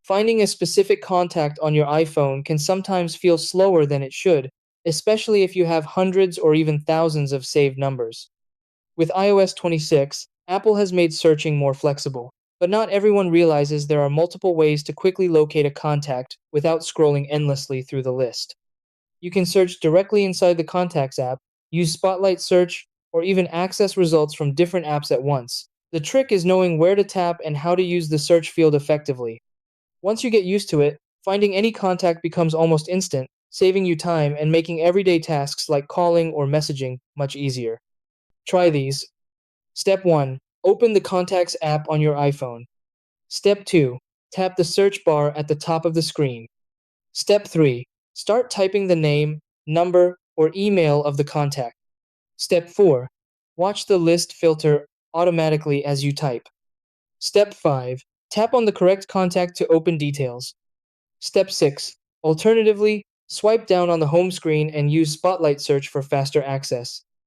Finding a specific contact on your iPhone can sometimes feel slower than it should, especially if you have hundreds or even thousands of saved numbers. With iOS 26, Apple has made searching more flexible, but not everyone realizes there are multiple ways to quickly locate a contact without scrolling endlessly through the list. You can search directly inside the Contacts app, use Spotlight Search, or even access results from different apps at once. The trick is knowing where to tap and how to use the search field effectively. Once you get used to it, finding any contact becomes almost instant, saving you time and making everyday tasks like calling or messaging much easier. Try these. Step 1. Open the Contacts app on your iPhone. Step 2. Tap the search bar at the top of the screen. Step 3. Start typing the name, number, or email of the contact. Step 4. Watch the list filter automatically as you type. Step 5. Tap on the correct contact to open details. Step 6. Alternatively, swipe down on the home screen and use Spotlight Search for faster access.